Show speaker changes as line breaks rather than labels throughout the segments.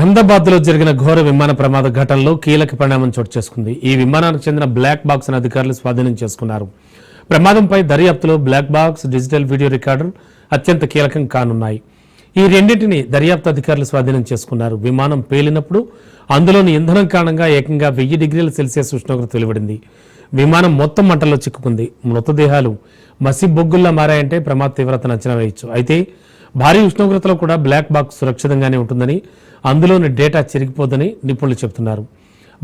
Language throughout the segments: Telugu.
అహ్మదాబాద్లో జరిగిన ఘోర విమాన ప్రమాద ఘటనలో కీలక పరిణామం చోటు చేసుకుంది. ఈ విమానానికి చెందిన బ్లాక్ బాక్స్ అధికారులు స్వాధీనం చేసుకున్నారు. ప్రమాదంపై దర్యాప్తులో black box, digital video recorder అత్యంత కీలకం కానున్నాయి. ఈ రెండింటిని దర్యాప్తు అధికారులు స్వాధీనం చేసుకున్నారు. విమానం పేలినప్పుడు అందులోని ఇంధనం కారణంగా ఏకంగా 1000 డిగ్రీల సెల్సియస్ ఉష్ణోగ్రత వెలువడింది. విమానం మొత్తం మంటల్లో చిక్కుకుంది. మృతదేహాలు మసి బొగ్గుల్లా మారాయంటే ప్రమాద తీవ్రతను అంచనా వేయొచ్చు. అయితే భారీ ఉష్ణోగ్రతలో కూడా బ్లాక్ బాక్స్ సురక్షితంగానే ఉంటుందని, అందులోని డేటా చిరిగిపోదని నిపుణులు చెబుతున్నారు.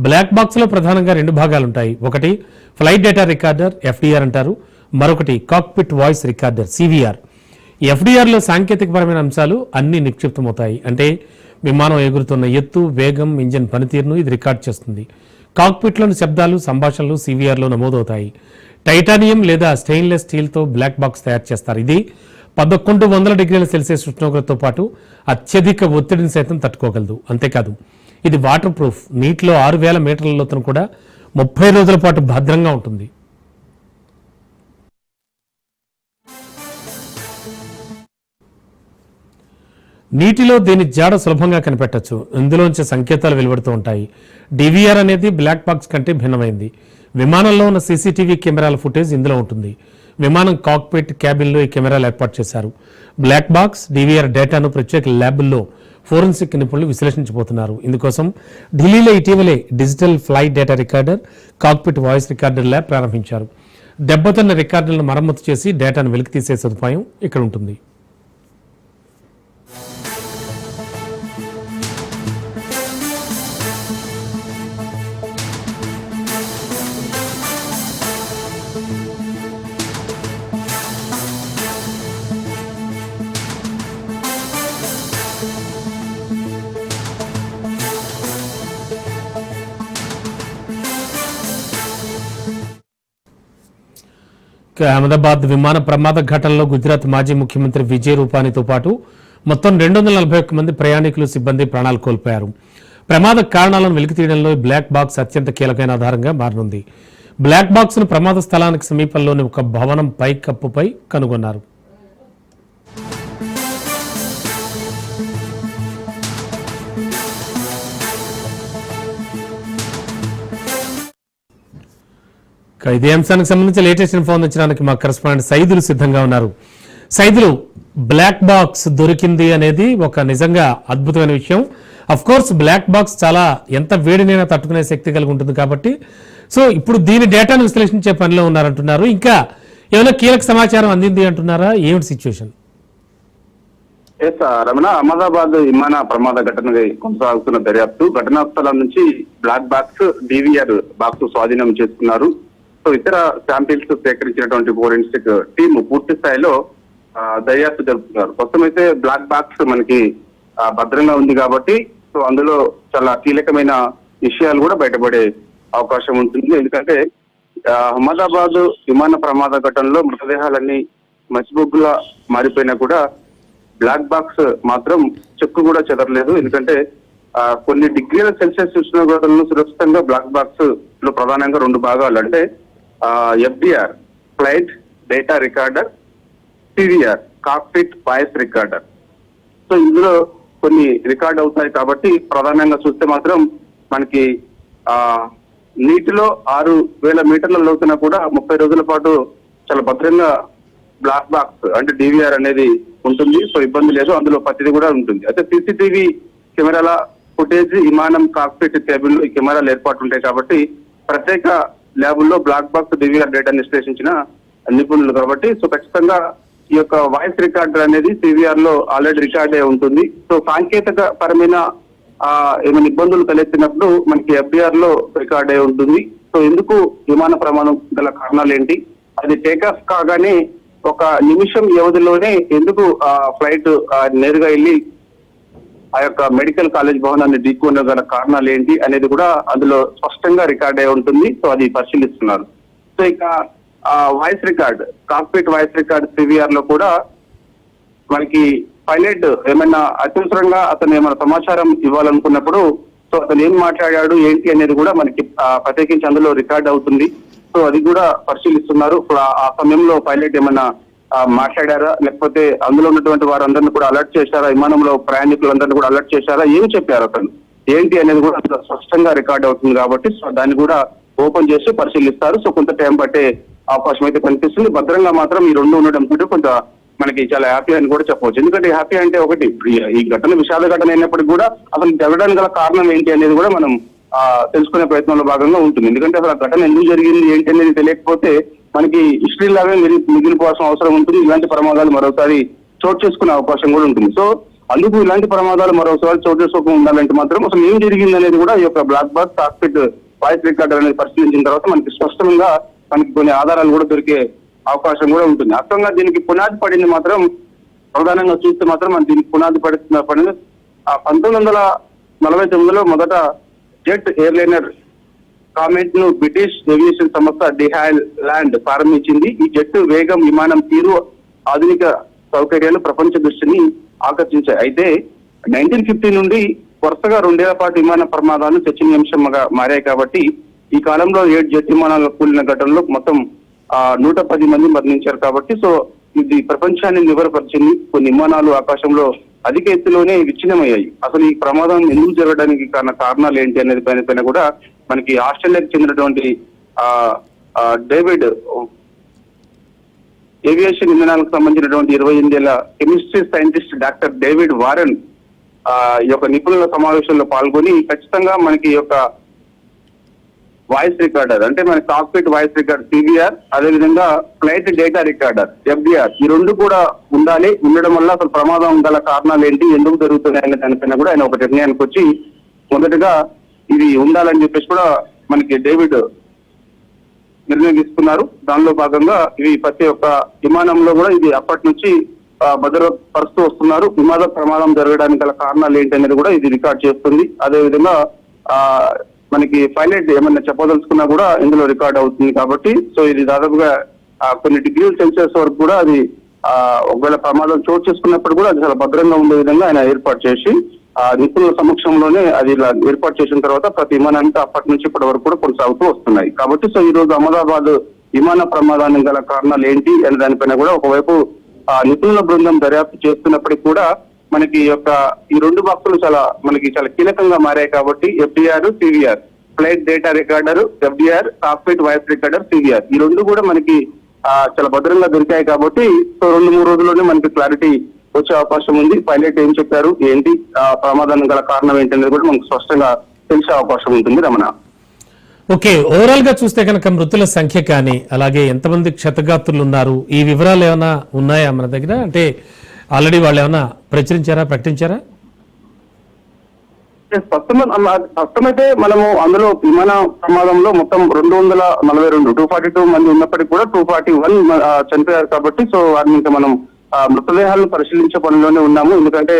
బ్లాక్ బాక్స్లో ప్రధానంగా 2 భాగాలుంటాయి. ఒకటి ఫ్లైట్ డేటా రికార్డర్, ఎఫ్డిఆర్ అంటారు. మరొకటి కాక్పిట్ వాయిస్ రికార్డర్, సివిఆర్. ఎఫ్డిఆర్లో సాంకేతికపరమైన అంశాలు అన్ని నిక్షిప్తమవుతాయి. అంటే విమానం ఎగురుతున్న ఎత్తు, వేగం, ఇంజిన్ పనితీరును ఇది రికార్డ్ చేస్తుంది. కాక్పిట్లోని శబ్దాలు, సంభాషణలు సివిఆర్లో నమోదవుతాయి. టైటానియం లేదా స్టెయిన్లెస్ స్టీల్తో బ్లాక్ బాక్స్ తయారు చేస్తారు. ఇది 1100 డిగ్రీల సెల్సియస్ ఉష్ణోగ్రతతో పాటు అత్యధిక ఒత్తిడిని సైతం తట్టుకోగలదు. అంతేకాదు ఇది వాటర్ ప్రూఫ్. నీటిలో 6000 మీటర్ల లోతును కూడా 30 రోజుల పాటు భద్రంగా ఉంటుంది. నీటిలో దీని జాడ సులభంగా కనిపెట్టచ్చు. ఇందులోంచి సంకేతాలు వెలువడుతూ ఉంటాయి. డివిఆర్ అనేది బ్లాక్ బాక్స్ కంటే భిన్నమైంది. విమానంలో ఉన్న సీసీటీవీ కెమెరాల ఫుటేజ్ ఇందులో ఉంటుంది. విమానం కాక్పిట్, క్యాబిన్లో ఈ కెమెరాలు ఏర్పాటు చేశారు. బ్లాక్ బాక్స్, డివిఆర్ డేటాను ప్రత్యేక ల్యాబుల్లో ఫోరెన్సిక్ నిపుణులు విశ్లేషించబోతున్నారు. ఇందుకోసం ఢిల్లీలో ఇటీవలే digital flight data recorder, cockpit voice recorder lab ప్రారంభించారు. దెబ్బతిన్న రికార్డులను మరమ్మతు చేసి డేటాను వెలికితీసే సదుపాయం ఇక్కడ ఉంటుంది. అహ్మదాబాద్ విమాన ప్రమాద ఘటనలో గుజరాత్ మాజీ ముఖ్యమంత్రి విజయ్ రూపానీతో పాటు మొత్తం 241 మంది ప్రయాణికులు, సిబ్బంది ప్రాణాలు కోల్పోయారు. ప్రమాద కారణాలను వెలికితీయడంలో బ్లాక్ బాక్స్ అత్యంత కీలకమైన ఆధారంగా మారనుంది. బ్లాక్ బాక్స్ ను ప్రమాద స్థలానికి సమీపంలోని ఒక భవనం పై కప్పుపై కనుగొన్నారు. ఇదే అంశానికి సంబంధించి లేటెస్ట్ ఇన్ఫో అందించడానికి మా కరెస్పాండెంట్ సైదులు సిద్ధంగా ఉన్నారు. సైదులు, బ్లాక్ బాక్స్ దొరికింది అనేది ఒక నిజంగా అద్భుతమైన విషయం. అఫ్ కోర్స్ బ్లాక్ బాక్స్ చాలా ఎంత వేడినైనా తట్టుకునే శక్తి కలిగి ఉంటుంది కాబట్టి సో ఇప్పుడు దీని డేటాను విశ్లేషించే పనిలో ఉన్నారంటున్నారు. ఇంకా ఏమైనా కీలక సమాచారం అందింది అంటున్నారా? ఏమిటి సిచ్యువేషన్?
రమణ, అహ్మదాబాద్ విమాన ప్రమాద ఘటన కొనసాగుతున్న దర్యాప్తు ఘటనా స్థలం నుంచి బ్లాక్ బాక్స్, డివిఆర్ బాక్స్ స్వాధీనం చేసుకున్నారు. సో ఇతర శాంపిల్స్ సేకరించినటువంటి ఫోరెన్సిక్ టీమ్ పూర్తి స్థాయిలో దర్యాప్తు జరుపుతున్నారు. ప్రస్తుతం అయితే బ్లాక్ బాక్స్ మనకి భద్రంగా ఉంది కాబట్టి సో అందులో చాలా కీలకమైన విషయాలు కూడా బయటపడే అవకాశం ఉంటుంది. ఎందుకంటే అహ్మదాబాద్ విమాన ప్రమాద ఘటనలో మృతదేహాలన్నీ మసిబొగ్గులా మారిపోయినా కూడా బ్లాక్ బాక్స్ మాత్రం చెక్కు కూడా చెదరలేదు. ఎందుకంటే కొన్ని డిగ్రీల సెల్సియస్ ఉష్ణోగ్రతలను సురక్షితంగా బ్లాక్ బాక్స్ లో ప్రధానంగా 2 భాగాలు, అంటే FDR flight data recorder, CVR cockpit voice recorder. So ఇందులో కొన్ని రికార్డ్ అవుతాయి కాబట్టి ప్రధానంగా చూస్తే మాత్రం మనకి నీటిలో 6000 మీటర్ల లోతున కూడా 30 రోజుల పాటు చాలా భద్రంగా బ్లాక్ బాక్స్ అంటే డివిఆర్ అనేది ఉంటుంది. సో ఇబ్బంది లేదు, అందులో ప్రతిదీ కూడా ఉంటుంది. అయితే సీసీటీవీ కెమెరాల ఫుటేజ్, విమానం కాక్పిట్ కేబిన్ లో ఈ కెమెరాలు ఏర్పాటు ఉంటాయి కాబట్టి ప్రత్యేక ల్యాబుల్లో బ్లాక్ బాక్స్, డివిఆర్ డేటాను విశ్లేషించిన నిపుణులు కాబట్టి సో ఖచ్చితంగా ఈ యొక్క వాయిస్ రికార్డర్ అనేది సివిఆర్ లో ఆల్రెడీ రికార్డ్ అయి ఉంటుంది. సో సాంకేతిక పరమైన ఏమైనా ఇబ్బందులు తలెత్తినప్పుడు మనకి ఎఫ్డిఆర్ లో రికార్డ్ అయి ఉంటుంది. సో ఎందుకు విమాన ప్రమాదం గల కారణాలు ఏంటి, అది టేకాఫ్ కాగానే ఒక నిమిషం వ్యవధిలోనే ఎందుకు ఫ్లైట్ నేరుగా వెళ్ళి ఆ యొక్క మెడికల్ కాలేజ్ భవనాన్ని ఢీకొనగల కారణాలు ఏంటి అనేది కూడా అందులో స్పష్టంగా రికార్డ్ అయి ఉంటుంది. సో అది పరిశీలిస్తున్నారు. సో ఇక voice record, cockpit voice record CVR లో కూడా మనకి పైలట్ ఏమైనా అత్యవసరంగా అతను ఏమైనా సమాచారం ఇవ్వాలనుకున్నప్పుడు సో అతను ఏం మాట్లాడాడు ఏంటి అనేది కూడా మనకి ప్రత్యేకించి అందులో రికార్డ్ అవుతుంది. సో అది కూడా పరిశీలిస్తున్నారు. ఆ సమయంలో పైలట్ ఏమైనా మాట్లాడారా, లేకపోతే అందులో ఉన్నటువంటి వారందరినీ కూడా అలర్ట్ చేశారా, విమానంలో ప్రయాణికులందరినీ కూడా అలర్ట్ చేశారా, ఏం చెప్పారు అతను ఏంటి అనేది కూడా అందులో స్పష్టంగా రికార్డ్ అవుతుంది కాబట్టి సో దాన్ని కూడా ఓపెన్ చేసి పరిశీలిస్తారు. సో కొంత టైం పట్టే అవకాశం అయితే కనిపిస్తుంది. భద్రంగా మాత్రం ఈ రెండు ఉండడంతో కొంత మనకి చాలా హ్యాపీ అని కూడా చెప్పవచ్చు. ఎందుకంటే హ్యాపీ అంటే ఒకటి, ఈ ఘటన విషాద ఘటన అయినప్పటికీ కూడా అసలు జరగడానికి గల కారణం ఏంటి అనేది కూడా మనం తెలుసుకునే ప్రయత్నంలో భాగంగా ఉంటుంది. ఎందుకంటే అసలు ఆ ఘటన ఎందుకు జరిగింది ఏంటి అనేది తెలియకపోతే మనకి హిస్టరీ లాగా మిగిలిపోవాల్సిన అవసరం ఉంటుంది. ఇలాంటి ప్రమాదాలు మరోసారి చోటు చేసుకునే అవకాశం కూడా ఉంటుంది. సో అందుకు ఇలాంటి ప్రమాదాలు మరోసారి చోటు చేసుకోకుండా ఉండాలంటే మాత్రం అసలు ఏం జరిగింది అనేది కూడా ఈ యొక్క black box cockpit voice recorder అనేది పరిశీలించిన తర్వాత మనకి స్పష్టంగా మనకి కొన్ని ఆధారాలు కూడా దొరికే అవకాశం కూడా ఉంటుంది. అర్థంగా దీనికి పునాది పడింది మాత్రం ప్రధానంగా చూస్తే మాత్రం మన దీనికి పునాది పడింది 1949లో మొదట జెట్ ఎయిర్లైనర్ కామెంట్ ను బ్రిటిష్ ఏవియేషన్ సంస్థ డిహాల్ ల్యాండ్ ప్రారంభించింది. ఈ జెట్ వేగం, విమానం తీరు, ఆధునిక సౌకర్యాలు ప్రపంచ దృష్టిని ఆకర్షించాయి. అయితే 1950 నుండి వరుసగా 2 ఏళ్ల పాటు విమాన ప్రమాదాలు చర్చనీయాంశంగా మారాయి. కాబట్టి ఈ కాలంలో 7 జెట్ విమానాలు కూలిన ఘటనలో మొత్తం 110 మంది మరణించారు. కాబట్టి సో ఇది ప్రపంచాన్ని నివరపరిచింది. కొన్ని విమానాలు ఆకాశంలో అధిక ఎత్తులోనే విచ్ఛిన్నమయ్యాయి. అసలు ఈ ప్రమాదం ఎందుకు జరగడానికి కారణాలు ఏంటి అనేది పైన కూడా మనకి ఆస్ట్రేలియాకి చెందినటువంటి డేవిడ్ ఏవియేషన్ ఇంధనాలకు సంబంధించినటువంటి 28 ఏళ్ల chemistry scientist doctor David Warren ఈ యొక్క నిపుణుల సమావేశంలో పాల్గొని ఖచ్చితంగా మనకి ఈ యొక్క వాయిస్ రికార్డర్ అంటే మన కాక్పిట్ వాయిస్ రికార్డర్ సివిఆర్, అదేవిధంగా ఫ్లైట్ డేటా రికార్డర్ ఎఫ్డిఆర్, ఈ రెండు కూడా ఉండడం వల్ల అసలు ప్రమాదం గల కారణాలు ఏంటి, ఎందుకు జరుగుతున్నాయి అనే దానిపైన కూడా ఆయన ఒక నిర్ణయానికి వచ్చి మొదటగా ఇది ఉండాలని చెప్పేసి కూడా మనకి డేవిడ్ నిర్ణయం తీసుకున్నారు. దానిలో భాగంగా ఇవి ప్రతి ఒక్క విమానంలో కూడా ఇది అప్పటి నుంచి భద్రపరుస్తూ వస్తున్నారు. విమాన ప్రమాదం జరగడానికి గల కారణాలు ఏంటి అనేది కూడా ఇది రికార్డ్ చేస్తుంది. అదేవిధంగా మనకి పైలట్ ఏమన్నా చెప్పదలుచుకున్నా కూడా ఇందులో రికార్డ్ అవుతుంది. కాబట్టి సో ఇది దాదాపుగా కొన్ని డిగ్రీల సెల్సియస్ వరకు కూడా అది ఒకవేళ ప్రమాదం చోటు చేసుకున్నప్పుడు కూడా అది చాలా భద్రంగా ఉండే విధంగా ఆయన ఏర్పాటు చేసి నిపుణుల సమక్షంలోనే అది ఇలా ఏర్పాటు చేసిన తర్వాత ప్రతి విమానానికి అప్పటి నుంచి ఇప్పటి వరకు కూడా కొనసాగుతూ వస్తున్నాయి. కాబట్టి సో ఈ రోజు అహ్మదాబాద్ విమాన ప్రమాదానికి గల కారణాలు ఏంటి అనే దానిపైన కూడా ఒకవైపు నిపుణుల బృందం దర్యాప్తు చేస్తున్నప్పటికీ కూడా మనకి ఈ 2 బాక్సులు చాలా కీలకంగా మారాయి. కాబట్టి FDR, CVR, flight data recorder FDR, cockpit voice recorder CVR, ఈ 2 కూడా మనకి చాలా భద్రంగా దొరికాయి. కాబట్టి సో 2-3 రోజుల్లోనే మనకి క్లారిటీ వచ్చే అవకాశం ఉంది. పైలట్ ఏం చెప్పారు, ఏంటి ప్రమాదానికి గల కారణం ఏంటి అనేది కూడా మనకు స్పష్టంగా తెలిసే అవకాశం ఉంటుంది. రమణ,
ఓకే, ఓవరాల్ గా చూస్తే కనుక మృతుల సంఖ్య కానీ అలాగే ఎంతమంది క్షతగాత్రులు ఉన్నారు ఈ వివరాలు ఏమైనా ఉన్నాయా మన దగ్గర? అంటే ఆల్రెడీ వాళ్ళు ఏమైనా ప్రకటించారా?
స్పష్టమైతే మనము అందులో విమాన ప్రమాదంలో మొత్తం 242 మంది ఉన్నప్పటికీ కూడా 241 చనిపోయారు. కాబట్టి సో వారిని ఇంకా మనం మృతదేహాలను పరిశీలించే పనిలోనే ఉన్నాము. ఎందుకంటే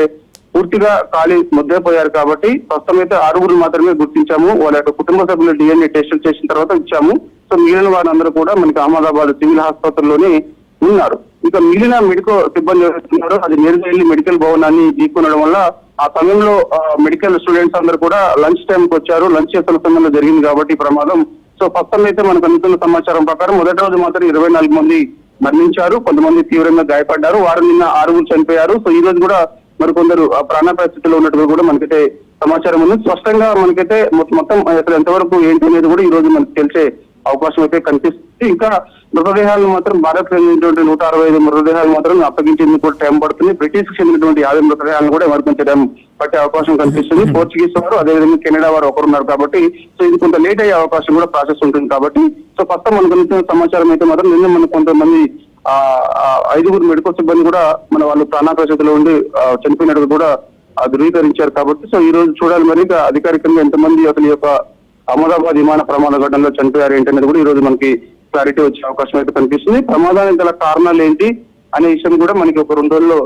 పూర్తిగా ఖాళీ ముద్దైపోయారు. కాబట్టి ప్రస్తుతం అయితే 6 మాత్రమే గుర్తించాము. వాళ్ళ యొక్క కుటుంబ సభ్యులు DNA టెస్టులు చేసిన తర్వాత ఇచ్చాము. సో మిగిలిన వారందరూ కూడా మనకి అహ్మదాబాద్ సివిల్ ఆసుపత్రిలోనే ఉన్నారు. ఇక మిగిలిన మెడికల్ సిబ్బంది ఎవరున్నారు అది నేరుగా వెళ్ళి మెడికల్ భవనాన్ని ఢీకొనడం వల్ల ఆ సమయంలో మెడికల్ స్టూడెంట్స్ అందరూ కూడా లంచ్ టైంకి వచ్చారు. లంచ్ చేస్తున్న సమయంలో జరిగింది కాబట్టి ప్రమాదం. సో ప్రస్తుతం అయితే మనకు అందుతున్న సమాచారం ప్రకారం మొదటి రోజు మాత్రం 24 మంది మరణించారు, కొంతమంది తీవ్రంగా గాయపడ్డారు. వారు నిన్న 6 చనిపోయారు. సో ఈ రోజు కూడా మరికొందరు ప్రాణాపాయ స్థితిలో ఉన్నట్టుగా కూడా మనకైతే సమాచారం ఉంది. స్పష్టంగా మనకైతే మొత్తం అసలు ఎంతవరకు ఏంటి అనేది కూడా ఈ రోజు మనకు తెలిసే అవకాశం అయితే కనిపిస్తుంది. ఇంకా మృతదేహాలు మాత్రం భారత్ చెందినటువంటి 165 మృతదేహాలు మాత్రం అప్పగించేందుకు కూడా టైం పడుతుంది. బ్రిటిష్ చెందినటువంటి 50 మృతదేహాలను కూడా ఎవరికి కొంచెం టైం పట్టే అవకాశం కనిపిస్తుంది. పోర్చుగీస్ వారు, అదేవిధంగా కెనడా వారు ఒకరున్నారు. కాబట్టి సో ఇది కొంత లేట్ అయ్యే అవకాశం కూడా ప్రాసెస్ ఉంటుంది. కాబట్టి సో ప్రస్తుతం మనకు అందించిన సమాచారం అయితే మాత్రం నిన్న మనకు కొంతమంది 5 మెడికల్ సిబ్బంది కూడా వాళ్ళు ప్రాణాపాయ స్థితిలో ఉండి చనిపోయినట్టు కూడా ధృవీకరించారు. కాబట్టి సో ఈ రోజు చూడాలి మరి అధికారికంగా ఎంతమంది అసలు ఈ యొక్క అహ్మదాబాద్ విమాన ప్రమాద ఘటనలో చనిపోయారు ఏంటనేది కూడా ఈ రోజు మనకి క్లారిటీ వచ్చే అవకాశం అయితే కనిపిస్తుంది. ప్రమాదానికి గల కారణాలు ఏంటి అనే విషయం కూడా మనకి ఒక 2 రోజుల్లో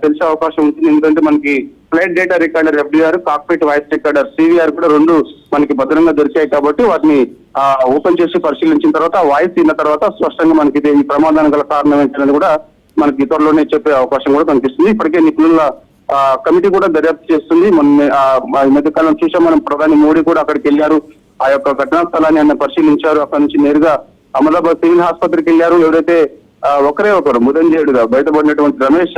తెలిసే అవకాశం ఉంటుంది. ఎందుకంటే మనకి flight data recorder FDR, cockpit voice recorder CVR కూడా 2 మనకి భద్రంగా దొరికాయి. కాబట్టి వాటిని ఓపెన్ చేసి పరిశీలించిన తర్వాత వాయిస్ విన్న తర్వాత స్పష్టంగా మనకి ఈ ప్రమాదానికి గల కారణం ఏంటనేది కూడా మనకి త్వరలోనే చెప్పే అవకాశం కూడా కనిపిస్తుంది. ఇప్పటికే నిపుణుల కమిటీ కూడా దర్యాప్తు చేస్తుంది. ఈ మధ్యకాలం చూసాం మనం, ప్రధాని మోడీ కూడా అక్కడికి వెళ్ళారు. ఆ యొక్క ఘటనా స్థలాన్ని ఆయన పరిశీలించారు. అక్కడి నుంచి నేరుగా అహ్మదాబాద్ సివిల్ ఆసుపత్రికి వెళ్ళారు. ఎవరైతే ఒకరే ఒకరు ముదంజేయుడుగా బయటపడినటువంటి రమేష్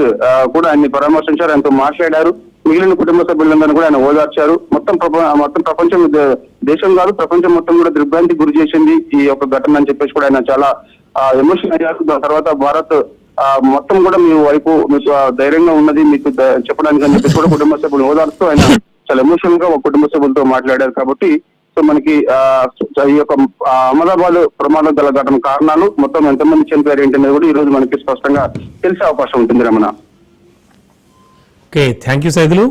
కూడా ఆయన్ని పరామర్శించారు, ఆయనతో మాట్లాడారు. మిగిలిన కుటుంబ సభ్యులందరూ కూడా ఆయన ఓదార్చారు. మొత్తం ప్రపంచం, దేశం కాదు ప్రపంచం మొత్తం కూడా దిగ్భ్రాంతికి గురి చేసింది ఈ యొక్క ఘటన అని చెప్పేసి కూడా ఆయన చాలా ఎమోషన్ అయ్యారు. దాని తర్వాత భారత్ మొత్తం కూడా మీ వైపు మీకు ధైర్యంగా ఉన్నది మీకు చెప్పడానికి అని చెప్పేసి కూడా కుటుంబ సభ్యులు ఓదార్స్తూ ఆయన చాలా ఎమోషనల్ గా ఒక కుటుంబ సభ్యులతో మాట్లాడారు. కాబట్టి సో మనకి ఈ యొక్క అహ్మదాబాద్ ప్రమాదం గల ఘటన కారణాలు మొత్తం ఎంతమంది చనిపోయారు ఏంటనేది కూడా ఈ రోజు మనకి స్పష్టంగా తెలిసే అవకాశం ఉంటుంది Ramana.
Okay, thank you Saidulu.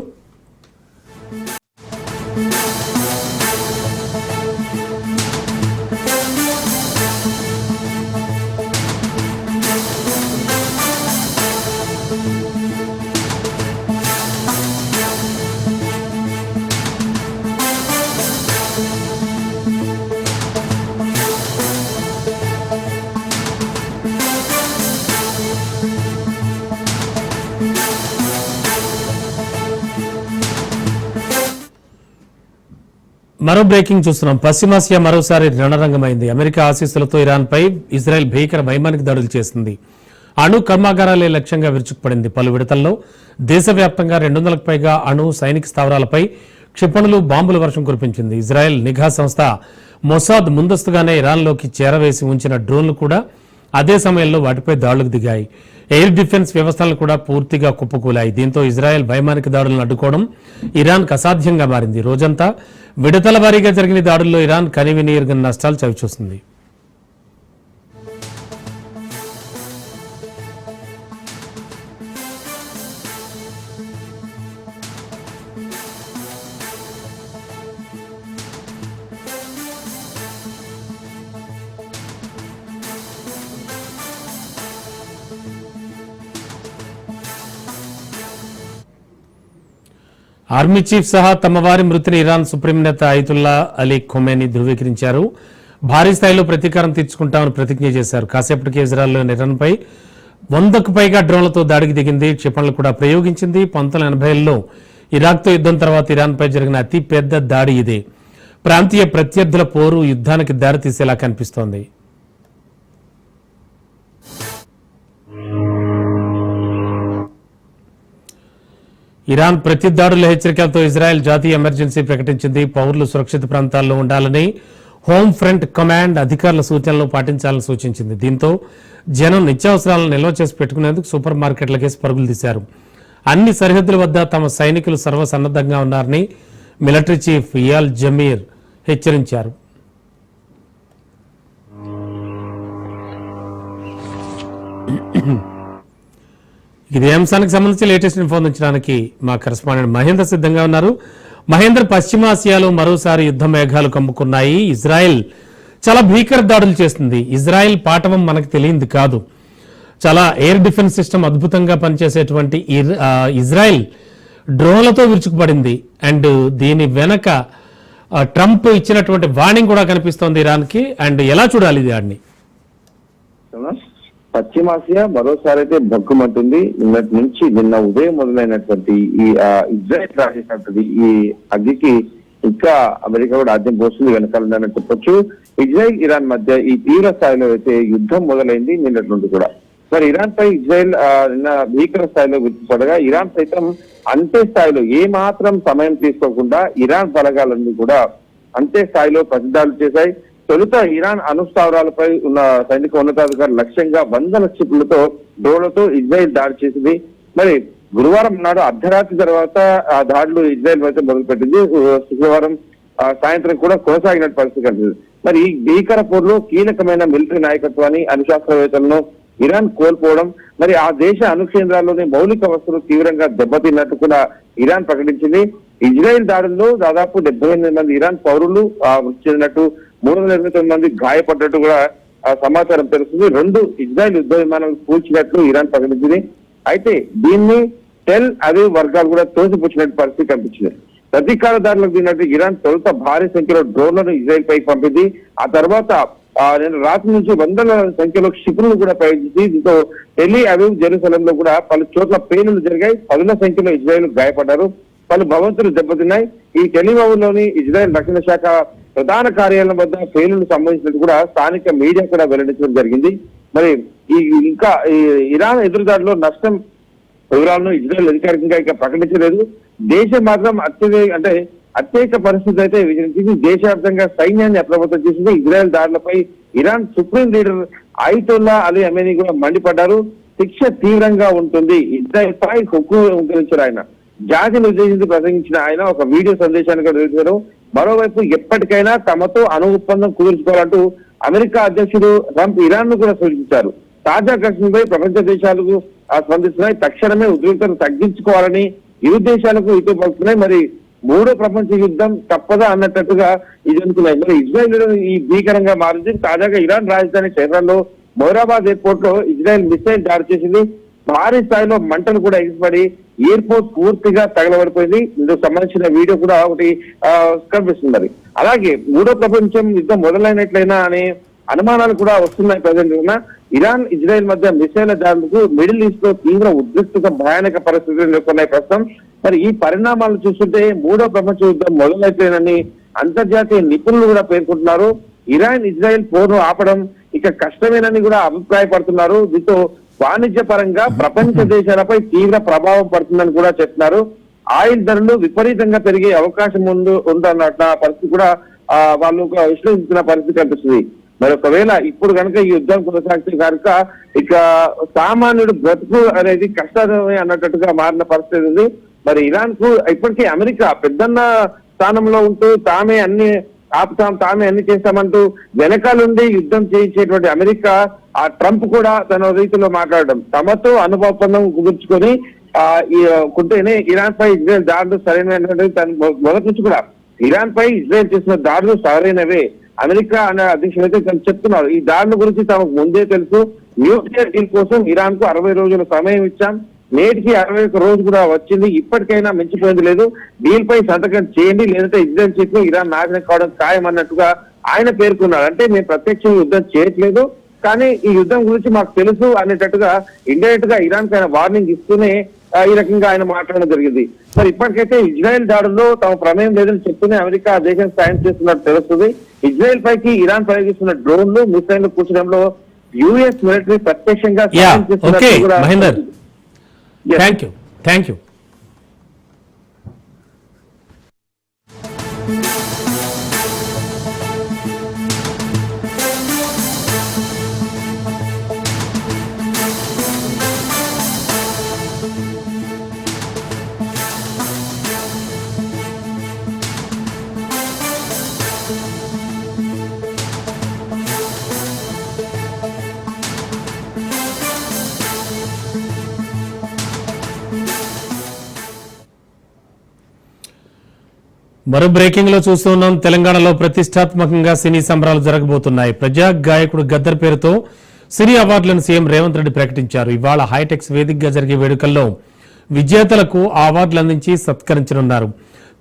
మరో బ్రేకింగ్ చూస్తున్నాం. పశ్చిమాసియా మరోసారి రణరంగమైంది. అమెరికా ఆశీస్సులతో ఇరాన్పై ఇజ్రాయెల్ భీకర వైమానిక దాడులు చేసింది. అణు కర్మాగారాలే లక్ష్యంగా విరుచుకుపడింది. పలు విడతల్లో దేశవ్యాప్తంగా 200కు పైగా అణు సైనిక స్థావరాలపై క్షిపణులు, బాంబుల వర్షం కురిపించింది. ఇజ్రాయెల్ నిఘా సంస్థ మొసాద్ ముందస్తుగానే ఇరాన్లోకి చేరవేసి ఉంచిన డ్రోన్లు కూడా అదే సమయంలో వాటిపై దాడులకు దిగాయి. ఎయిర్ డిఫెన్స్ వ్యవస్థలు కూడా పూర్తిగా కుప్పకూలాయి. దీంతో ఇజ్రాయెల్ వైమానిక దాడులను అడ్డుకోవడం ఇరాన్కు అసాధ్యంగా మారింది. రోజంతా విడతల వారీగా జరిగిన దాడుల్లో ఇరాన్ కనివిని ఎరుగని నష్టాలు చవిచూసింది. ఆర్మీ చీఫ్ సహా తమ వారి మృతిని ఇరాన్ సుప్రీం నేత అయతుల్లా అలీ ఖొమేనీ ధృవీకరించారు. భారీ స్థాయిలో ప్రతీకారం తీర్చుకుంటామని ప్రతిజ్ఞ చేశారు. కాసేపటికి ఇజ్రాయెల్లోని ఇరాన్పై 100కు పైగా డ్రోన్లతో దాడికి దిగింది. క్షిపణులు కూడా ప్రయోగించింది. 1980లో ఇరాక్తో యుద్ధం తర్వాత ఇరాన్పై జరిగిన అతి పెద్ద దాడి ఇదే. ప్రాంతీయ ప్రత్యర్థుల పోరు యుద్ధానికి దారితీసేలా కనిపిస్తోంది. ఇరాన్ ప్రతిదాడుల హెచ్చరికలతో ఇజ్రాయెల్ జాతీయ ఎమర్జెన్సీ ప్రకటించింది. పౌరులు సురక్షిత ప్రాంతాల్లో ఉండాలని హోమ్ ఫ్రంట్ కమాండ్ అధికారుల సూచనలు పాటించాలని సూచించింది. దీంతో జనం నిత్యావసరాలను నిల్వ చేసి పెట్టుకునేందుకు సూపర్ మార్కెట్లకేసి పరుగులు తీశారు. అన్ని సరిహద్దుల వద్ద తమ సైనికులు సర్వసన్నద్ధంగా ఉన్నారని మిలిటరీ చీఫ్ ఇయాల్ జమీర్ హెచ్చరించారు. ఇదే అంశానికి సంబంధించి లేటెస్ట్ ఇన్ఫో అందించడానికి మా కరెస్పాండెంట్ మహేందర్ సిద్ధంగా ఉన్నారు. మహేందర్, పశ్చిమాసియాలో మరోసారి యుద్ధ మేఘాలు కమ్ముకున్నాయి. ఇజ్రాయెల్ చాలా భీకర దాడులు చేస్తుంది. ఇజ్రాయెల్ పాఠవం మనకు తెలియంది కాదు. చాలా ఎయిర్ డిఫెన్స్ సిస్టమ్ అద్భుతంగా పనిచేసేటువంటి ఇజ్రాయెల్ డ్రోన్లతో విరుచుకుపడింది. అండ్ దీని వెనక ట్రంప్ ఇచ్చినటువంటి వార్నింగ్ కూడా కనిపిస్తోంది ఇరాన్కి. అండ్ ఎలా చూడాలి దాన్ని?
పశ్చిమాసియా మరోసారి అయితే భగ్గుమంటుంది. నిన్నటి నుంచి నిన్న ఉదయం మొదలైనటువంటి ఈ ఇజ్రాయెల్ రాసేసినటువంటి ఈ అగ్గికి ఇంకా అమెరికా కూడా ఆద్యం పోస్తుంది వెనకాలని చెప్పొచ్చు. ఇజ్రాయెల్ ఇరాన్ మధ్య ఈ తీవ్ర స్థాయిలో అయితే యుద్ధం మొదలైంది నిన్నటి నుండి కూడా. మరి ఇరాన్ పై ఇజ్రాయెల్ నిన్న భీకర స్థాయిలో విరుచుపడగా ఇరాన్ సైతం అంతే స్థాయిలో ఏ మాత్రం సమయం తీసుకోకుండా ఇరాన్ బలగాలన్నీ కూడా అంతే స్థాయిలో ప్రతిదాడులు చేశాయి. తొలుత ఇరాన్ అణుస్థావరాలపై ఉన్న సైనిక ఉన్నతాధికారులు లక్ష్యంగా 100 క్షిపణులతో డ్రోన్లతో ఇజ్రాయెల్ దాడి చేసింది. మరి గురువారం నాడు అర్ధరాత్రి తర్వాత ఆ దాడులు ఇజ్రాయెల్ అయితే మొదలుపెట్టింది. శుక్రవారం సాయంత్రం కూడా కొనసాగిన పరిస్థితి కనిపిస్తుంది. మరి ఈ భీకర పోరులో కీలకమైన మిలిటరీ నాయకత్వాన్ని, అణుశాస్త్రవేత్తలను ఇరాన్ కోల్పోవడం, మరి ఆ దేశ అణు కేంద్రాల్లోని మౌలిక వస్తువులు తీవ్రంగా దెబ్బతిన్నట్టు కూడా ఇరాన్ ప్రకటించింది. ఇజ్రాయెల్ దాడుల్లో దాదాపు 78 మంది ఇరాన్ పౌరులు మృతి చెందినట్టు, 329 మంది గాయపడ్డట్టు కూడా సమాచారం తెలుస్తుంది. 2 ఇజ్రాయెల్ యుద్ధ విమానాలు కూల్చినట్లు ఇరాన్ ప్రకటించింది. అయితే దీన్ని టెల్ అవీవ్ వర్గాలు కూడా తోసిపుచ్చినట్టు పరిస్థితి కనిపించింది. ప్రతీకారదారులకు దిగినట్టు ఇరాన్ తొలుత భారీ సంఖ్యలో డ్రోన్లను ఇజ్రాయెల్ పై పంపింది. ఆ తర్వాత నేను రాత్రి నుంచి 100ల సంఖ్యలో క్షిపణులు కూడా ప్రయోగించి దీంతో టెల్ అవీవ్, జెరూసలంలో కూడా పలు చోట్ల పేలులు జరిగాయి. 10ల సంఖ్యలో ఇజ్రాయెల్ గాయపడ్డారు. పలు భవంతులు దెబ్బతిన్నాయి. ఈ టెల్ అవీవ్లోని ఇజ్రాయెల్ రక్షణ శాఖ ప్రధాన కార్యాలయం వద్ద పేలుళ్లు సంబంధించినట్టు కూడా స్థానిక మీడియా కూడా వెల్లడించడం జరిగింది. మరి ఇంకా ఇరాన్ ఎదురుదాడిలో నష్టం వివరాలను ఇజ్రాయెల్ అధికారికంగా ఇంకా ప్రకటించలేదు. దేశం మాత్రం అత్యధిక పరిస్థితి అయితే విజరించింది. దేశవ్యాప్తంగా సైన్యాన్ని అప్రమత్తం చేసింది. ఇజ్రాయెల్ దాడులపై Iran supreme leader Ayatollah Ali Khamenei కూడా మండిపడ్డారు. శిక్ష తీవ్రంగా ఉంటుంది. ఇజ్రాయెల్ పై హుక్కు ఉగ్గరించారు ఆయన. జాతిని ఉద్దేశించి ప్రసంగించిన ఆయన ఒక వీడియో సందేశాన్ని కూడా తెలిపారు. మరోవైపు ఎప్పటికైనా తమతో అణు ఒప్పందం కుదుర్చుకోవాలంటూ అమెరికా అధ్యక్షుడు ట్రంప్ ఇరాన్ ను కూడా సూచించారు. తాజా ఘటనపై ప్రపంచ దేశాలకు స్పందిస్తున్నాయి. తక్షణమే ఉద్రిక్తతను తగ్గించుకోవాలని ఇరు దేశాలకు ఇటు పడుతున్నాయి. మరి మూడో ప్రపంచ యుద్ధం తప్పదా అన్నట్టుగా ఇది అనుకున్నాయి. మరి ఇజ్రాయెల్ ఈ భీకరంగా మారింది. తాజాగా ఇరాన్ రాజధాని టెహ్రాన్ లో మొహరాబాద్ ఎయిర్పోర్ట్ లో ఇజ్రాయెల్ మిసైల్ దాడి చేసింది. భారీ స్థాయిలో మంటలు కూడా ఎగిసిపడి ఎయిర్పోర్ట్ పూర్తిగా తగలబడిపోయింది. ఇందుకు సంబంధించిన వీడియో కూడా ఒకటి కనిపిస్తుంది. అలాగే మూడో ప్రపంచం యుద్ధం మొదలైనట్లయినా అనే అనుమానాలు కూడా వస్తున్నాయి. ప్రజెంట్ ఇరాన్ ఇజ్రాయెల్ మధ్య మిసైల్ దాడులకు మిడిల్ ఈస్ట్ లో తీవ్ర ఉద్రిక్తత భయానక పరిస్థితులు నెలకొన్నాయి ప్రస్తుతం. మరి ఈ పరిణామాలు చూస్తుంటే మూడో ప్రపంచ యుద్ధం మొదలైపోయిందని అంతర్జాతీయ నిపుణులు కూడా పేర్కొంటున్నారు. ఇరాన్ ఇజ్రాయెల్ పోరును ఆపడం ఇక కష్టమేనని కూడా అభిప్రాయపడుతున్నారు. దీంతో వాణిజ్య పరంగా ప్రపంచ దేశాలపై తీవ్ర ప్రభావం పడుతుందని కూడా చెప్తున్నారు. ఆయిల్ ధరలు విపరీతంగా పెరిగే అవకాశం ఉందన్నట్ల పరిస్థితి కూడా వాళ్ళు విశ్లేషించిన పరిస్థితి కనిపిస్తుంది. మరి ఒకవేళ ఇప్పుడు కనుక ఈ యుద్ధం కొనసాగితే కనుక ఇక సామాన్యుడు బ్రతుకు అనేది కష్టమే అన్నట్టుగా మారిన పరిస్థితి ఉంది. మరి ఇరాన్ కు ఇప్పటికీ అమెరికా పెద్దన్న స్థానంలో ఉంటూ తామే అన్ని ఆపుతాం, తామే అన్ని చేస్తామంటూ వెనకాలండి యుద్ధం చేయించేటువంటి అమెరికా, ఆ ట్రంప్ కూడా తన రీతిలో మాట్లాడడం, తమతో ఒప్పందం కుదుర్చుకొని కుంటేనే ఇరాన్ పై ఇజ్రాయెల్ దాడులు సరైనవి. మొదటి నుంచి కూడా ఇరాన్ పై ఇజ్రాయెల్ చేసిన దాడులు సరైనవే. అమెరికా అనే అధ్యక్షులు అయితే తను చెప్తున్నారు. ఈ దాడుల గురించి తమకు ముందే తెలుసు. న్యూక్లియర్ డీల్ కోసం ఇరాన్ కు 60 రోజుల సమయం ఇచ్చాం. నేటికి 61 రోజు కూడా వచ్చింది. ఇప్పటికైనా మించిపోయింది లేదు. డీల్ పై సంతకం చేయండి, లేదంటే ఇజ్రాయెల్ చేతిలో ఇరాన్ నాశనం కావడం ఖాయం అన్నట్టుగా ఆయన పేర్కొన్నారు. అంటే మేము ప్రత్యక్షంగా యుద్ధం చేయట్లేదు, కానీ ఈ యుద్ధం గురించి మాకు తెలుసు అనేటట్టుగా ఇండైరెక్ట్ గా ఇరాన్ కి ఆయన వార్నింగ్ ఇస్తూనే ఈ రకంగా ఆయన మాట్లాడడం జరిగింది. మరి ఇప్పటికైతే ఇజ్రాయెల్ దాడుల్లో తమ ప్రమేయం లేదని చెప్తూనే అమెరికా ఆ దేశం సాయం చేస్తున్నట్టు తెలుస్తుంది. ఇజ్రాయెల్ పైకి ఇరాన్ ప్రయోగిస్తున్న డ్రోన్లు మిసైళ్లు కూర్చడంలో యుఎస్ మిలిటరీ ప్రత్యక్షంగా సాయం చేస్తున్నట్టు కూడా.
Thank you. మరో బ్రేకింగ్ లో చూస్తూ ఉన్నాం. తెలంగాణలో ప్రతిష్టాత్మకంగా సినీ సంబరాలు జరగబోతున్నాయి. ప్రజా గాయకుడు గద్దర్ పేరుతో సినీ అవార్డులను సీఎం రేవంత్ రెడ్డి ప్రకటించారు. ఇవాళ హైటెక్స్ వేదికగా జరిగే వేడుకల్లో విజేతలకు ఆ అవార్డులు అందించి సత్కరించనున్నారు.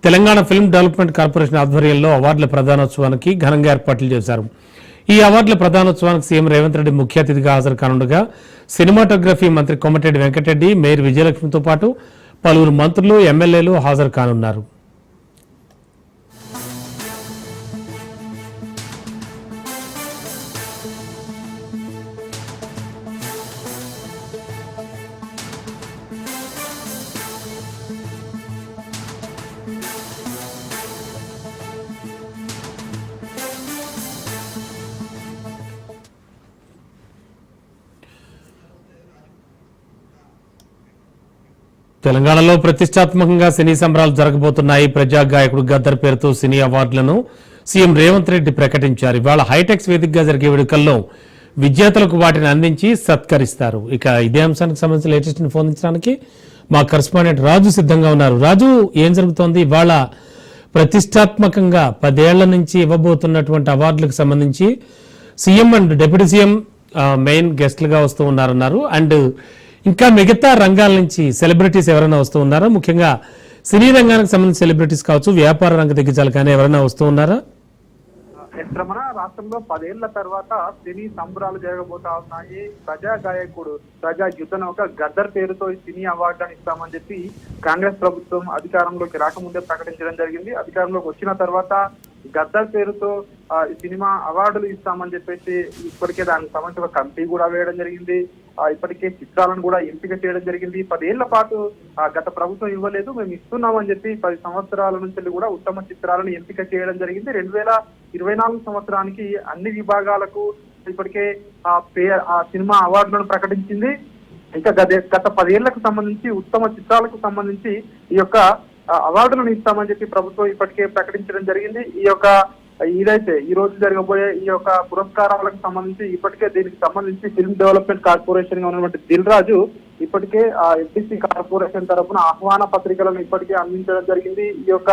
తెలంగాణ ఫిల్మ్ డెవలప్మెంట్ కార్పొరేషన్ ఆధ్వర్యంలో అవార్డుల ప్రదానోత్సవానికి ఘనంగా ఏర్పాట్లు చేశారు. ఈ అవార్డుల ప్రదానోత్సవానికి సీఎం రేవంత్ రెడ్డి ముఖ్య అతిథిగా హాజరు కానుండగా సినిమాటోగ్రఫీ మంత్రి కోమటిరెడ్డి వెంకటరెడ్డి, మేయర్ విజయలక్ష్మితో పాటు పలువురు మంత్రులు, ఎమ్మెల్యేలు హాజరు కానున్నారు. తెలంగాణలో ప్రతిష్టాత్మకంగా సినీ సంబరాలు జరగబోతున్నాయి. ప్రజా గాయకుడు గద్దర్ పేరుతో సినీ అవార్డులను సీఎం రేవంత్ రెడ్డి ప్రకటించారు. ఇవాళ హైటెక్స్ వేదికగా జరిగే వేడుకల్లో విజేతలకు వాటిని అందించి సత్కరిస్తారు. ఇక ఇదే అంశానికి సంబంధించిన లేటెస్ట్ ఫోన్ ఇచ్చడానికి మా కరెస్పాండెంట్ రాజు సిద్ధంగా ఉన్నారు. రాజు, ఏం జరుగుతోంది? ఇవాళ ప్రతిష్టాత్మకంగా 10 ఏళ్ల నుంచి ఇవ్వబోతున్నటువంటి అవార్డులకు సంబంధించి CM and deputy CM main గెస్ట్లుగా వస్తూ ఉన్నారన్నారు. అండ్ ఇంకా మిగతా రంగాల నుంచి సెలబ్రిటీస్ ఎవరైనా వస్తూ ఉన్నారా? ముఖ్యంగా సినీ రంగానికి సంబంధించిన సెలబ్రిటీస్ కావచ్చు, వ్యాపార రంగ దిగ్గజాలు కానీ ఎవరైనా వస్తూ ఉన్నారా?
రమణ, రాష్ట్రంలో 10 ఏళ్ల తర్వాత సినీ సంబరాలు జరగబోతా ఉన్నాయి. ప్రజా గాయకుడు, ప్రజా యుద్ధనౌక గద్దర్ పేరుతో ఈ సినీ అవార్డులను ఇస్తామని చెప్పి కాంగ్రెస్ ప్రభుత్వం అధికారంలోకి రాకముందే ప్రకటించడం జరిగింది. అధికారంలోకి వచ్చిన తర్వాత గద్దర్ పేరుతో ఈ సినిమా అవార్డులు ఇస్తామని చెప్పేసి ఇప్పటికే దానికి సంబంధించి ఒక కమిటీ కూడా వేయడం జరిగింది. ఇప్పటికే చిత్రాలను కూడా ఎంపిక చేయడం జరిగింది. 10 ఏళ్ల పాటు గత ప్రభుత్వం ఇవ్వలేదు, మేము ఇస్తున్నామని చెప్పి 10 సంవత్సరాల నుంచి కూడా ఉత్తమ చిత్రాలను ఎంపిక చేయడం జరిగింది. 2024 సంవత్సరానికి అన్ని విభాగాలకు ఇప్పటికే ఆ సినిమా అవార్డులను ప్రకటించింది. ఇంకా గత 10 ఏళ్లకు సంబంధించి ఉత్తమ చిత్రాలకు సంబంధించి ఈ యొక్క అవార్డులను ఇస్తామని చెప్పి ప్రభుత్వం ఇప్పటికే ప్రకటించడం జరిగింది. ఇదైతే ఈ రోజు జరగబోయే ఈ యొక్క పురస్కారాలకు సంబంధించి ఇప్పటికే దీనికి సంబంధించి ఫిల్మ్ డెవలప్మెంట్ కార్పొరేషన్ గా ఉన్నటువంటి దిల్ రాజు ఇప్పటికే ఎఫ్డిసి కార్పొరేషన్ తరఫున ఆహ్వాన పత్రికలను ఇప్పటికే అందించడం జరిగింది. ఈ యొక్క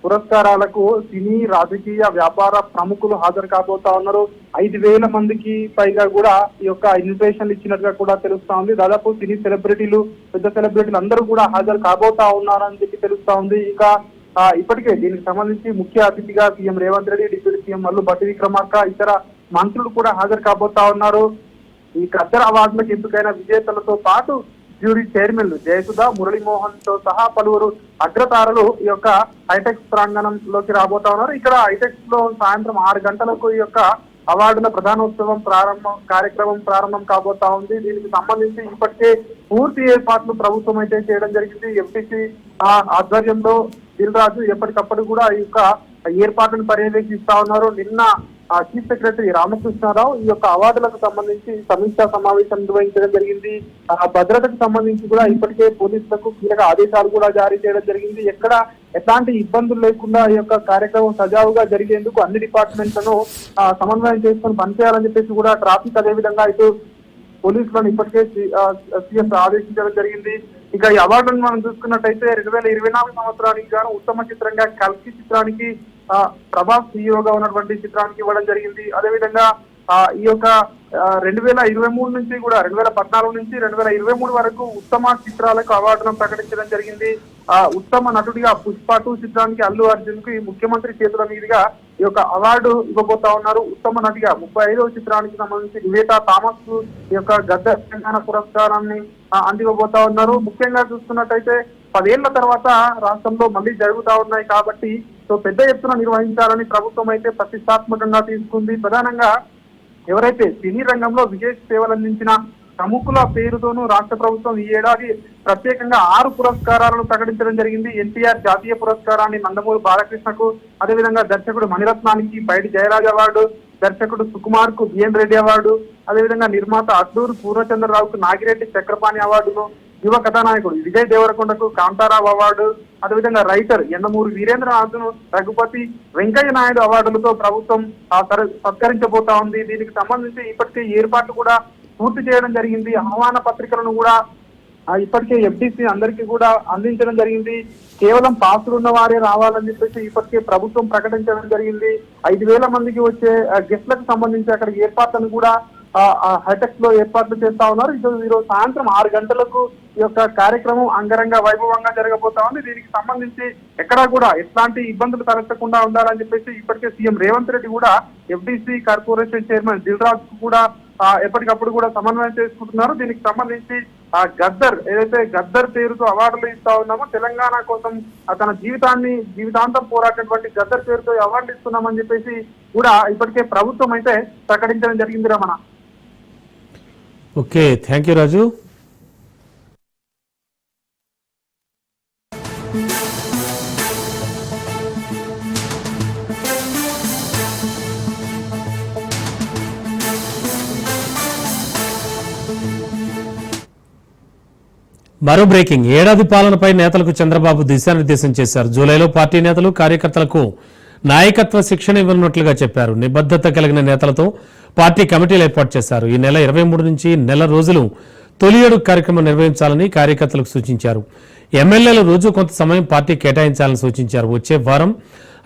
పురస్కారాలకు సినీ, రాజకీయ, వ్యాపార ప్రముఖులు హాజరు కాబోతా ఉన్నారు. 5,000 మందికి పైగా కూడా ఈ యొక్క ఇన్విటేషన్లు ఇచ్చినట్టుగా కూడా తెలుస్తా ఉంది. దాదాపు సినీ సెలబ్రిటీలు, పెద్ద సెలబ్రిటీలు అందరూ కూడా హాజరు కాబోతా ఉన్నారని చెప్పి తెలుస్తా ఉంది. ఇంకా ఇప్పటికే దీనికి సంబంధించి ముఖ్య అతిథిగా CM Revanth Reddy, deputy CM Mallu Bhatti Vikramarka, ఇతర మంత్రులు కూడా హాజరు కాబోతా ఉన్నారు. ఈ గద్దర్ అవార్డులకు ఎంపికైన విజేతలతో పాటు జ్యూరీ చైర్మన్లు జయసుధ, మురళీమోహన్ తో సహా పలువురు అగ్రతారలు ఈ యొక్క హైటెక్స్ ప్రాంగణంలోకి రాబోతా ఉన్నారు. ఇక్కడ హైటెక్స్ లో సాయంత్రం 6 గంటలకు ఈ యొక్క అవార్డుల ప్రధానోత్సవం కార్యక్రమం ప్రారంభం కాబోతా ఉంది. దీనికి సంబంధించి ఇప్పటికే పూర్తి ఏర్పాట్లు ప్రభుత్వం అయితే చేయడం జరిగింది. ఎఫ్టీసీ ఆధ్వర్యంలో దిల్ రాజు ఎప్పటికప్పుడు కూడా ఈ యొక్క ఏర్పాట్లను పర్యవేక్షిస్తా ఉన్నారు. నిన్న చీఫ్ సెక్రటరీ రామకృష్ణారావు ఈ యొక్క అవార్డులకు సంబంధించి సమీక్షా సమావేశం నిర్వహించడం జరిగింది. భద్రతకు సంబంధించి కూడా ఇప్పటికే పోలీసులకు కీలక ఆదేశాలు కూడా జారీ చేయడం జరిగింది. ఎట్లాంటి ఇబ్బందులు లేకుండా ఈ యొక్క కార్యక్రమం సజావుగా జరిగేందుకు అన్ని డిపార్ట్మెంట్లను సమన్వయం చేసుకుని పనిచేయాలని చెప్పేసి కూడా ట్రాఫిక్, అదేవిధంగా ఇటు పోలీసులను ఇప్పటికే సీఎస్ ఆదేశించడం జరిగింది. ఇక ఈ అవార్డులను మనం చూసుకున్నట్టయితే 2024 సంవత్సరానికి గాను ఉత్తమ చిత్రంగా కల్కి చిత్రానికి ప్రభాస్ సీఈఓగా ఉన్నటువంటి చిత్రానికి ఇవ్వడం జరిగింది. అదేవిధంగా ఈ యొక్క 2023 నుంచి కూడా 2014 నుంచి 2023 వరకు ఉత్తమ చిత్రాలకు అవార్డులను ప్రకటించడం జరిగింది. ఉత్తమ నటుడిగా పుష్ప 2 చిత్రానికి అల్లు అర్జున్ కి ముఖ్యమంత్రి చేతుల మీదుగా ఈ యొక్క అవార్డు ఇవ్వబోతా ఉన్నారు. ఉత్తమ నటిగా 35వ చిత్రానికి సంబంధించి నివేతా థామస్ ఈ యొక్క గద్దర్ తెలంగాణ పురస్కారాన్ని అందివ్వబోతా ఉన్నారు. ముఖ్యంగా చూసుకున్నట్టయితే 10 ఏళ్ల తర్వాత రాష్ట్రంలో మళ్ళీ జరుగుతా ఉన్నాయి కాబట్టి పెద్ద ఎత్తున నిర్వహించాలని ప్రభుత్వం అయితే ప్రతిష్టాత్మకంగా తీసుకుంది. ప్రధానంగా ఎవరైతే సినీ రంగంలో విశేష సేవలు అందించిన ప్రముఖుల పేరుతోనూ రాష్ట్ర ప్రభుత్వం ఈ ఏడాది ప్రత్యేకంగా 6 పురస్కారాలను ప్రకటించడం జరిగింది. ఎన్టీఆర్ జాతీయ పురస్కారాన్ని నందమూరి బాలకృష్ణకు, అదేవిధంగా దర్శకుడు మణిరత్నానికి పైడి జయరాజ్ అవార్డు, దర్శకుడు సుకుమార్ కు బిఎన్ రెడ్డి అవార్డు, అదేవిధంగా నిర్మాత అడ్డూరు పూర్ణచంద్రరావుకు నాగిరెడ్డి చక్రపాణి అవార్డును, యువ కథానాయకుడు విజయ్ దేవరకొండకు కాంతారావు అవార్డు, అదేవిధంగా రైటర్ ఎండమూరి వీరేంద్రనాథ్ను రఘుపతి వెంకయ్య నాయుడు అవార్డులతో ప్రభుత్వం సత్కరించబోతా ఉంది. దీనికి సంబంధించి ఇప్పటికే ఏర్పాట్లు కూడా పూర్తి చేయడం జరిగింది. ఆహ్వాన పత్రికలను కూడా ఇప్పటికే ఎఫ్డిసి అందరికీ కూడా అందించడం జరిగింది. కేవలం పాసులు ఉన్న వారే రావాలని చెప్పేసి ఇప్పటికే ప్రభుత్వం ప్రకటించడం జరిగింది. 5,000 మందికి వచ్చే గెస్ట్లకు సంబంధించి అక్కడ ఏర్పాట్లను కూడా హైటెక్స్ లో ఏర్పాట్లు చేస్తా ఉన్నారు. ఈరోజు సాయంత్రం 6 గంటలకు ఈ యొక్క కార్యక్రమం అంగరంగ వైభవంగా జరగబోతా ఉంది. దీనికి సంబంధించి ఎక్కడా కూడా ఎట్లాంటి ఇబ్బందులు తలెత్తకుండా ఉండాలని చెప్పేసి ఇప్పటికే సీఎం రేవంత్ రెడ్డి కూడా FDC corporation chairman Dil Raju కూడా ఎప్పటికప్పుడు కూడా సమన్వయం చేసుకుంటున్నారు. దీనికి సంబంధించి గద్దర్ ఏదైతే గద్దర్ పేరుతో అవార్డులు ఇస్తా ఉన్నామో, తెలంగాణ కోసం తన జీవితాంతం పోరాటటువంటి గద్దర్ పేరుతో అవార్డులు ఇస్తున్నామని చెప్పేసి కూడా ఇప్పటికే ప్రభుత్వం అయితే ప్రకటించడం జరిగింది. రమణ.
ఓకే, థ్యాంక్ యూ రాజు. మరో బ్రేకింగ్. ఏడాది పాలనపై నేతలకు చంద్రబాబు దిశానిర్దేశం చేశారు. జూలైలో పార్టీ నేతలు కార్యకర్తలకు నాయకత్వ శిక్షణ ఇవ్వనున్నట్లుగా చెప్పారు. నిబద్ధత కలిగిన నేతలతో పార్టీ కమిటీలు ఏర్పాటు చేశారు. ఈ నెల 23 నుంచి నెల రోజులు తొలి అడుగు కార్యక్రమం నిర్వహించాలని కార్యకర్తలకు సూచించారు. ఎమ్మెల్యేలు రోజు కొంత సమయం పార్టీ కేటాయించాలని సూచించారు. వచ్చే వారం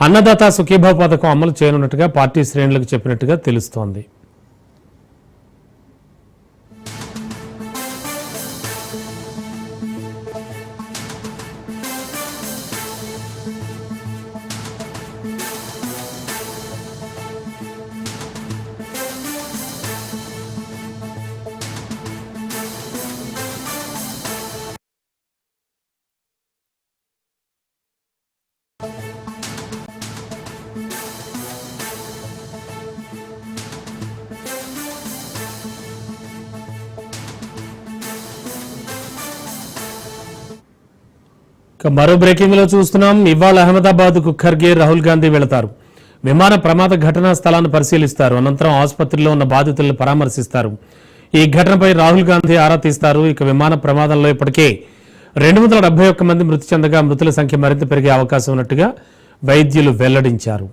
అన్నదాత సుఖీభావ పథకం అమలు చేయనున్నట్టుగా పార్టీ శ్రేణులకు చెప్పినట్టుగా తెలుస్తోంది. ఇక మరో బ్రేకింగ్ లో చూస్తున్నాం. ఇవాళ అహ్మదాబాద్ కు ఖర్గే, రాహుల్ గాంధీ వెళతారు. విమాన ప్రమాద ఘటనా స్థలాన్ని పరిశీలిస్తారు. అనంతరం ఆసుపత్రిలో ఉన్న బాధితులను పరామర్శిస్తారు. ఈ ఘటనపై రాహుల్ గాంధీ ఆరా తీస్తారు. ఇక విమాన ప్రమాదంలో ఇప్పటికే 271 మంది మృతి చెందగా మృతుల సంఖ్య మరింత పెరిగే అవకాశం ఉన్నట్టుగా వైద్యులు వెల్లడించారు.